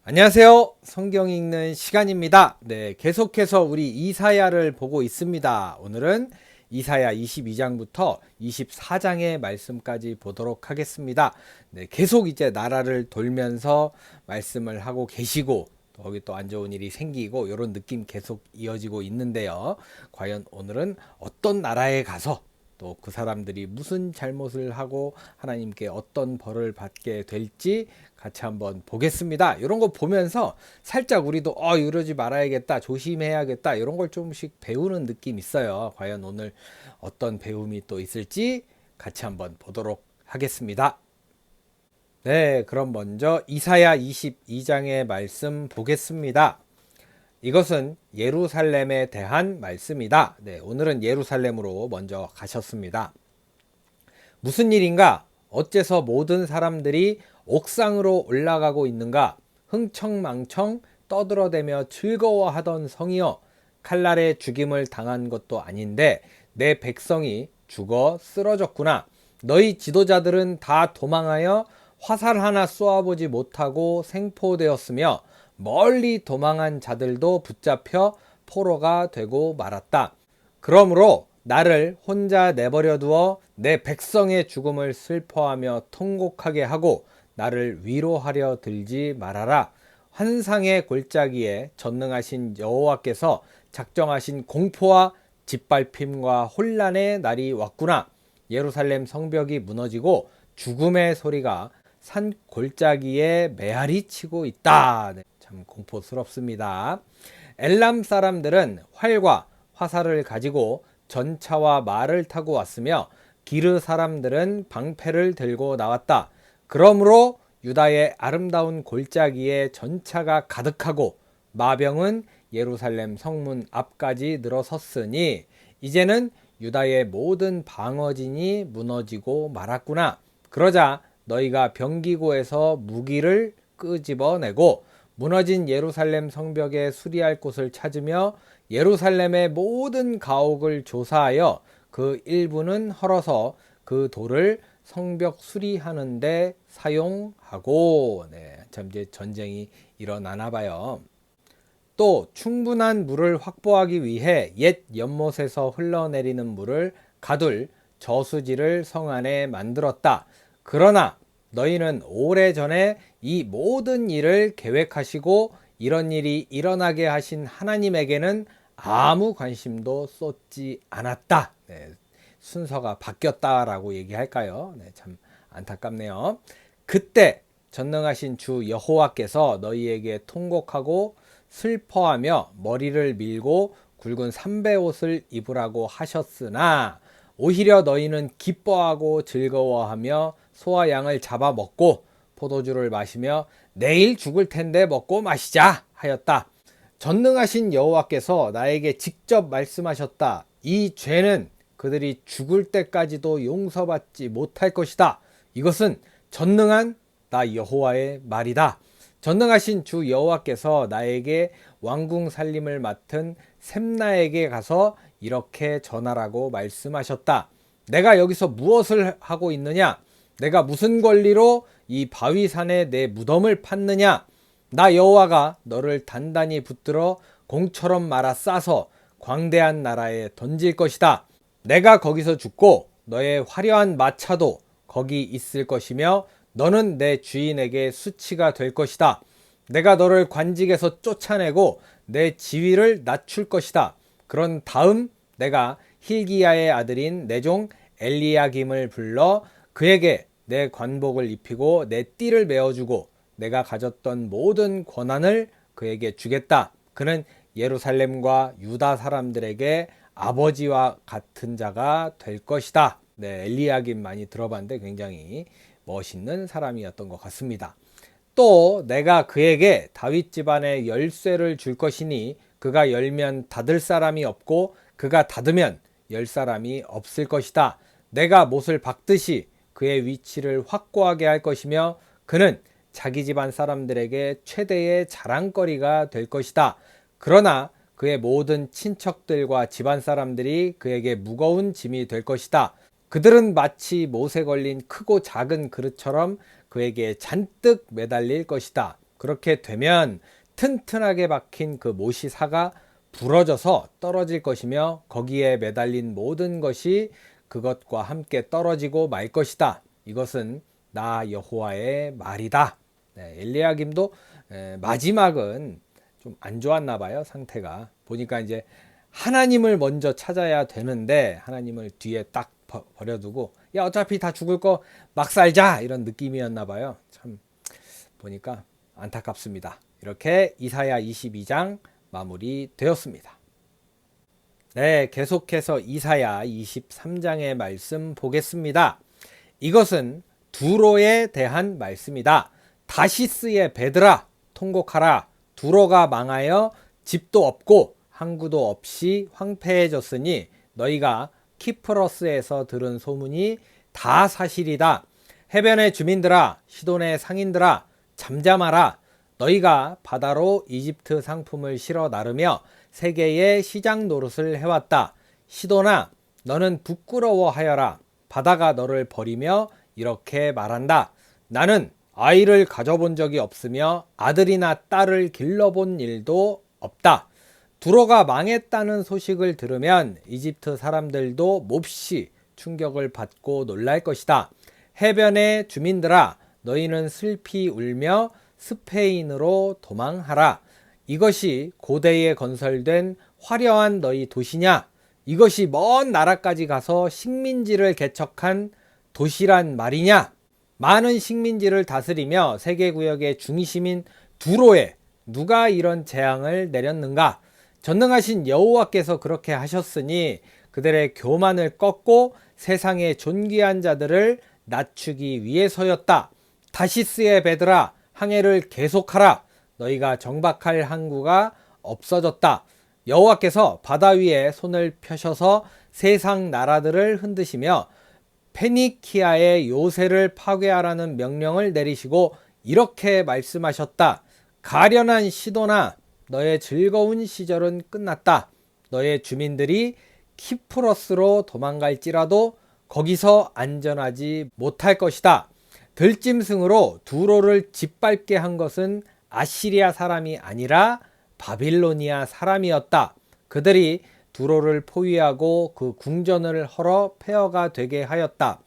안녕하세요. 성경 읽는 시간입니다. 네, 계속해서 우리 이사야를 보고 있습니다. 오늘은 이사야 22장부터 24장의 말씀까지 보도록 하겠습니다. 네, 계속 이제 나라를 돌면서 말씀을 하고 계시고 거기 또 안 좋은 일이 생기고 이런 느낌 계속 이어지고 있는데요. 과연 오늘은 어떤 나라에 가서 또 그 사람들이 무슨 잘못을 하고 하나님께 어떤 벌을 받게 될지 같이 한번 보겠습니다. 이런 거 보면서 살짝 우리도 이러지 말아야겠다, 조심해야겠다 이런 걸 조금씩 배우는 느낌 있어요. 과연 오늘 어떤 배움이 또 있을지 같이 한번 보도록 하겠습니다. 네, 그럼 먼저 이사야 22장의 말씀 보겠습니다. 이것은 예루살렘에 대한 말씀이다. 네, 오늘은 예루살렘으로 먼저 가셨습니다. 무슨 일인가? 어째서 모든 사람들이 옥상으로 올라가고 있는가? 흥청망청 떠들어대며 즐거워하던 성이여, 칼날에 죽임을 당한 것도 아닌데 내 백성이 죽어 쓰러졌구나. 너희 지도자들은 다 도망하여 화살 하나 쏘아보지 못하고 생포되었으며 멀리 도망한 자들도 붙잡혀 포로가 되고 말았다. 그러므로 나를 혼자 내버려 두어 내 백성의 죽음을 슬퍼하며 통곡하게 하고 나를 위로하려 들지 말아라. 환상의 골짜기에 전능하신 여호와께서 작정하신 공포와 짓밟힘과 혼란의 날이 왔구나. 예루살렘 성벽이 무너지고 죽음의 소리가 산 골짜기에 메아리 치고 있다. 네, 참 공포스럽습니다. 엘람 사람들은 활과 화살을 가지고 전차와 말을 타고 왔으며 기르 사람들은 방패를 들고 나왔다. 그러므로 유다의 아름다운 골짜기에 전차가 가득하고 마병은 예루살렘 성문 앞까지 늘어섰으니 이제는 유다의 모든 방어진이 무너지고 말았구나. 그러자 너희가 병기고에서 무기를 끄집어내고 무너진 예루살렘 성벽에 수리할 곳을 찾으며 예루살렘의 모든 가옥을 조사하여 그 일부는 헐어서 그 돌을 성벽 수리하는 데 사용하고. 네, 참 이제 전쟁이 일어나나 봐요. 또 충분한 물을 확보하기 위해 옛 연못에서 흘러내리는 물을 가둘 저수지를 성 안에 만들었다. 그러나 너희는 오래전에 이 모든 일을 계획하시고 이런 일이 일어나게 하신 하나님에게는 아무 관심도 쏟지 않았다. 네, 순서가 바뀌었다라고 얘기할까요? 네, 참 안타깝네요. 그때 전능하신 주 여호와께서 너희에게 통곡하고 슬퍼하며 머리를 밀고 굵은 삼배옷을 입으라고 하셨으나 오히려 너희는 기뻐하고 즐거워하며 소와 양을 잡아먹고 포도주를 마시며 내일 죽을 텐데 먹고 마시자 하였다. 전능하신 여호와께서 나에게 직접 말씀하셨다. 이 죄는 그들이 죽을 때까지도 용서받지 못할 것이다. 이것은 전능한 나 여호와의 말이다. 전능하신 주 여호와께서 나에게 왕궁 살림을 맡은 셈나에게 가서 이렇게 전하라고 말씀하셨다. 내가 여기서 무엇을 하고 있느냐? 내가 무슨 권리로 이 바위산에 내 무덤을 팠느냐? 나 여호와가 너를 단단히 붙들어 공처럼 말아 싸서 광대한 나라에 던질 것이다. 내가 거기서 죽고 너의 화려한 마차도 거기 있을 것이며 너는 내 주인에게 수치가 될 것이다. 내가 너를 관직에서 쫓아내고 내 지위를 낮출 것이다. 그런 다음 내가 힐기야의 아들인 내 종 엘리야김을 불러 그에게 내 관복을 입히고 내 띠를 메어주고 내가 가졌던 모든 권한을 그에게 주겠다. 그는 예루살렘과 유다 사람들에게 아버지와 같은 자가 될 것이다. 네, 엘리야김 많이 들어봤는데 굉장히 멋있는 사람이었던 것 같습니다. 또 내가 그에게 다윗 집안의 열쇠를 줄 것이니 그가 열면 닫을 사람이 없고 그가 닫으면 열 사람이 없을 것이다. 내가 못을 박듯이 그의 위치를 확고하게 할 것이며 그는 자기 집안 사람들에게 최대의 자랑거리가 될 것이다. 그러나 그의 모든 친척들과 집안 사람들이 그에게 무거운 짐이 될 것이다. 그들은 마치 못에 걸린 크고 작은 그릇처럼 그에게 잔뜩 매달릴 것이다. 그렇게 되면 튼튼하게 박힌 그 못이 사가 부러져서 떨어질 것이며 거기에 매달린 모든 것이 그것과 함께 떨어지고 말 것이다. 이것은 나 여호와의 말이다. 네, 엘리야김도 마지막은 좀 안 좋았나 봐요. 상태가. 보니까 이제 하나님을 먼저 찾아야 되는데 하나님을 뒤에 딱 버려두고 야 어차피 다 죽을 거 막 살자 이런 느낌이었나 봐요. 참 보니까 안타깝습니다. 이렇게 이사야 22장 마무리되었습니다. 네, 계속해서 이사야 23장의 말씀 보겠습니다. 이것은 두로에 대한 말씀이다. 다시스의 배들아 통곡하라. 두로가 망하여 집도 없고 항구도 없이 황폐해졌으니 너희가 키프러스에서 들은 소문이 다 사실이다. 해변의 주민들아 시돈의 상인들아 잠잠하라. 너희가 바다로 이집트 상품을 실어 나르며 세계의 시장 노릇을 해왔다. 시돈아 너는 부끄러워하여라. 바다가 너를 버리며 이렇게 말한다. 나는 아이를 가져본 적이 없으며 아들이나 딸을 길러본 일도 없다. 두로가 망했다는 소식을 들으면 이집트 사람들도 몹시 충격을 받고 놀랄 것이다. 해변의 주민들아 너희는 슬피 울며 스페인으로 도망하라. 이것이 고대에 건설된 화려한 너희 도시냐? 이것이 먼 나라까지 가서 식민지를 개척한 도시란 말이냐? 많은 식민지를 다스리며 세계구역의 중심인 두로에 누가 이런 재앙을 내렸는가? 전능하신 여호와께서 그렇게 하셨으니 그들의 교만을 꺾고 세상의 존귀한 자들을 낮추기 위해서였다. 다시스의 배들아 항해를 계속하라. 너희가 정박할 항구가 없어졌다. 여호와께서 바다 위에 손을 펴셔서 세상 나라들을 흔드시며 페니키아의 요새를 파괴하라는 명령을 내리시고 이렇게 말씀하셨다. 가련한 시돈아 너의 즐거운 시절은 끝났다. 너의 주민들이 키프러스로 도망갈지라도 거기서 안전하지 못할 것이다. 들짐승으로 두로를 짓밟게 한 것은 아시리아 사람이 아니라 바빌로니아 사람이었다. 그들이 두로를 포위하고 그 궁전을 헐어 폐허가 되게 하였다.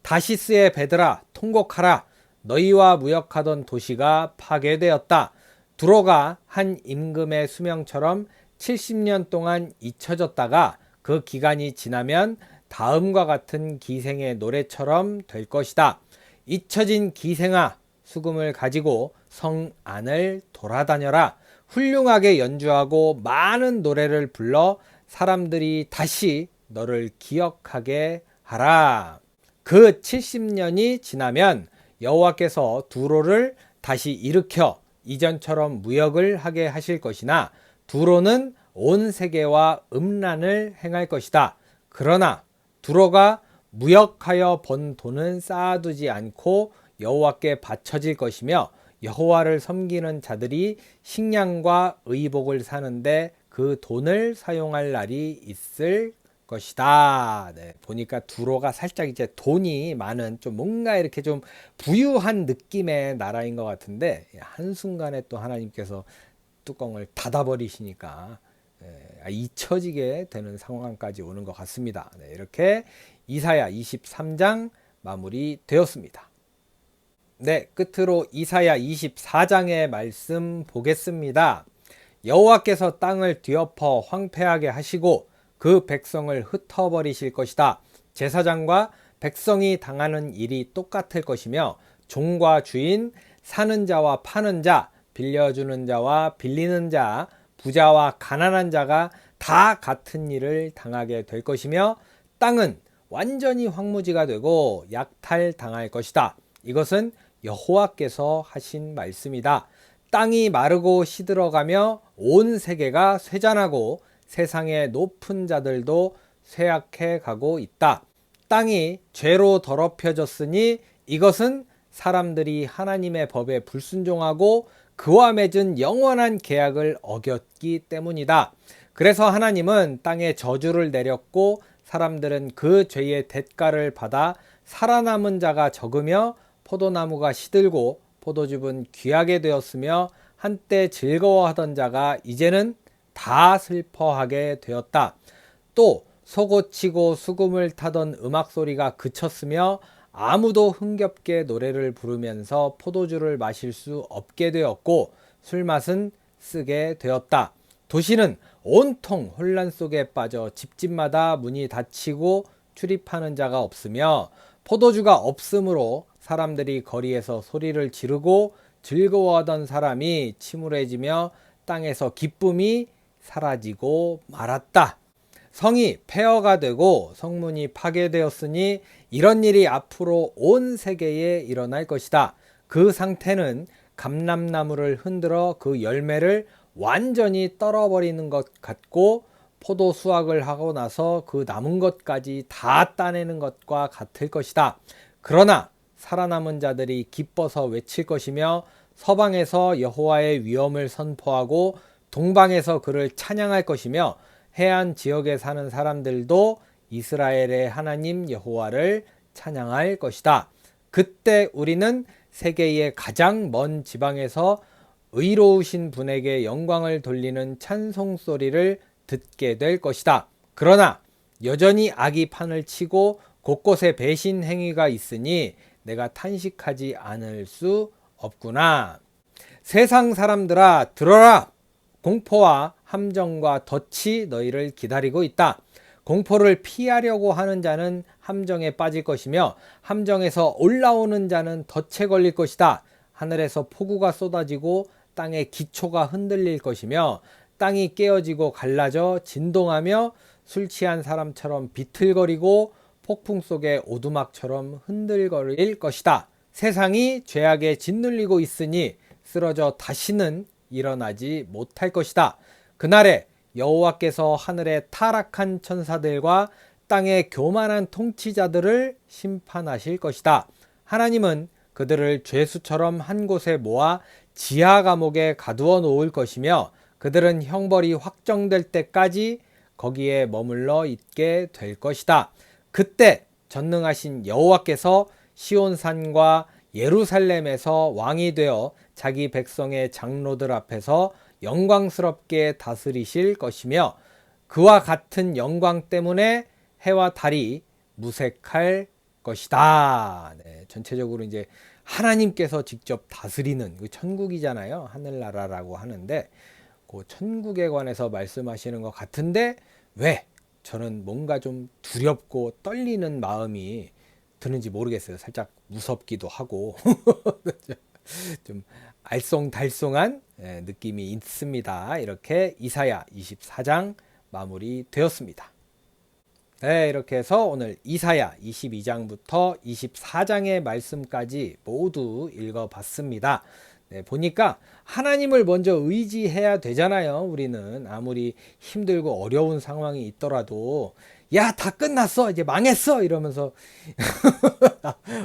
다시스의 배들아 통곡하라. 너희와 무역하던 도시가 파괴되었다. 두로가 한 임금의 수명처럼 70년 동안 잊혀졌다가 그 기간이 지나면 다음과 같은 기생의 노래처럼 될 것이다. 잊혀진 기생아 수금을 가지고 성 안을 돌아다녀라. 훌륭하게 연주하고 많은 노래를 불러 사람들이 다시 너를 기억하게 하라. 그 70년이 지나면 여호와께서 두로를 다시 일으켜 이전처럼 무역을 하게 하실 것이나 두로는 온 세계와 음란을 행할 것이다. 그러나 두로가 무역하여 번 돈은 쌓아두지 않고 여호와께 바쳐질 것이며 여호와를 섬기는 자들이 식량과 의복을 사는데 그 돈을 사용할 날이 있을 것이다. 네, 보니까 두로가 살짝 이제 돈이 많은 좀 뭔가 이렇게 좀 부유한 느낌의 나라인 것 같은데 한순간에 또 하나님께서 뚜껑을 닫아버리시니까 잊혀지게 되는 상황까지 오는 것 같습니다. 네, 이렇게 이사야 23장 마무리되었습니다. 네, 끝으로 이사야 24장의 말씀 보겠습니다. 여호와께서 땅을 뒤엎어 황폐하게 하시고 그 백성을 흩어버리실 것이다. 제사장과 백성이 당하는 일이 똑같을 것이며 종과 주인, 사는 자와 파는 자, 빌려주는 자와 빌리는 자, 부자와 가난한 자가 다 같은 일을 당하게 될 것이며 땅은 완전히 황무지가 되고 약탈당할 것이다. 이것은 여호와께서 하신 말씀이다. 땅이 마르고 시들어가며 온 세계가 쇠잔하고 세상의 높은 자들도 쇠약해 가고 있다. 땅이 죄로 더럽혀졌으니 이것은 사람들이 하나님의 법에 불순종하고 그와 맺은 영원한 계약을 어겼기 때문이다. 그래서 하나님은 땅에 저주를 내렸고 사람들은 그 죄의 대가를 받아 살아남은 자가 적으며 포도나무가 시들고 포도즙은 귀하게 되었으며 한때 즐거워하던 자가 이제는 다 슬퍼하게 되었다. 또 소고치고 수금을 타던 음악 소리가 그쳤으며 아무도 흥겹게 노래를 부르면서 포도주를 마실 수 없게 되었고 술맛은 쓰게 되었다. 도시는 온통 혼란 속에 빠져 집집마다 문이 닫히고 출입하는 자가 없으며 포도주가 없으므로 사람들이 거리에서 소리를 지르고 즐거워하던 사람이 침울해지며 땅에서 기쁨이 사라지고 말았다. 성이 폐허가 되고 성문이 파괴되었으니 이런 일이 앞으로 온 세계에 일어날 것이다. 그 상태는 감람나무를 흔들어 그 열매를 완전히 떨어버리는 것 같고 포도 수확을 하고 나서 그 남은 것까지 다 따내는 것과 같을 것이다. 그러나 살아남은 자들이 기뻐서 외칠 것이며 서방에서 여호와의 위엄을 선포하고 동방에서 그를 찬양할 것이며 해안 지역에 사는 사람들도 이스라엘의 하나님 여호와를 찬양할 것이다. 그때 우리는 세계의 가장 먼 지방에서 의로우신 분에게 영광을 돌리는 찬송 소리를 듣게 될 것이다. 그러나 여전히 악이 판을 치고 곳곳에 배신 행위가 있으니 내가 탄식하지 않을 수 없구나. 세상 사람들아 들어라. 공포와 함정과 덫이 너희를 기다리고 있다. 공포를 피하려고 하는 자는 함정에 빠질 것이며 함정에서 올라오는 자는 덫에 걸릴 것이다. 하늘에서 폭우가 쏟아지고 땅의 기초가 흔들릴 것이며 땅이 깨어지고 갈라져 진동하며 술 취한 사람처럼 비틀거리고 폭풍 속의 오두막처럼 흔들거릴 것이다. 세상이 죄악에 짓눌리고 있으니 쓰러져 다시는 일어나지 못할 것이다. 그날에 여호와께서 하늘의 타락한 천사들과 땅의 교만한 통치자들을 심판하실 것이다. 하나님은 그들을 죄수처럼 한 곳에 모아 지하 감옥에 가두어 놓을 것이며 그들은 형벌이 확정될 때까지 거기에 머물러 있게 될 것이다. 그때 전능하신 여호와께서 시온산과 예루살렘에서 왕이 되어 자기 백성의 장로들 앞에서 영광스럽게 다스리실 것이며 그와 같은 영광 때문에 해와 달이 무색할 것이다. 네, 전체적으로 이제 하나님께서 직접 다스리는 그 천국이잖아요. 하늘나라라고 하는데 그 천국에 관해서 말씀하시는 것 같은데 왜 저는 뭔가 좀 두렵고 떨리는 마음이 드는지 모르겠어요. 살짝 무섭기도 하고 좀 알쏭달쏭한 느낌이 있습니다. 이렇게 이사야 24장 마무리되었습니다. 네, 이렇게 해서 오늘 이사야 22장부터 24장의 말씀까지 모두 읽어봤습니다. 네, 보니까 하나님을 먼저 의지해야 되잖아요. 우리는 아무리 힘들고 어려운 상황이 있더라도 야, 다 끝났어. 이제 망했어. 이러면서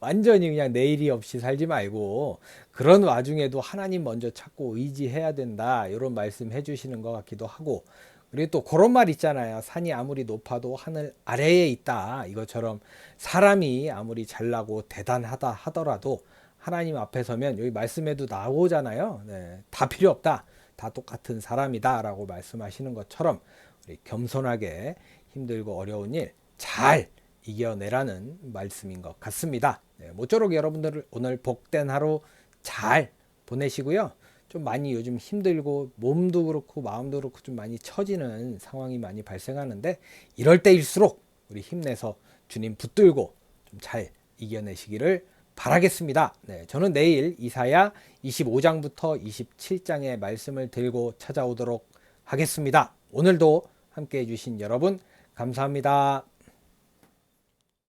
완전히 그냥 내일이 없이 살지 말고 그런 와중에도 하나님 먼저 찾고 의지해야 된다. 이런 말씀 해주시는 것 같기도 하고 그리고 또 그런 말 있잖아요. 산이 아무리 높아도 하늘 아래에 있다. 이것처럼 사람이 아무리 잘나고 대단하다 하더라도 하나님 앞에 서면 여기 말씀에도 나오잖아요. 네, 다 필요 없다. 다 똑같은 사람이다. 라고 말씀하시는 것처럼 우리 겸손하게 힘들고 어려운 일 잘 이겨내라는 말씀인 것 같습니다. 네, 모쪼록 여러분들 오늘 복된 하루 잘 보내시고요. 좀 많이 요즘 힘들고 몸도 그렇고 마음도 그렇고 좀 많이 처지는 상황이 많이 발생하는데 이럴 때일수록 우리 힘내서 주님 붙들고 좀 잘 이겨내시기를 바라겠습니다. 네, 저는 내일 이사야 25장부터 27장의 말씀을 들고 찾아오도록 하겠습니다. 오늘도 함께 해주신 여러분 감사합니다.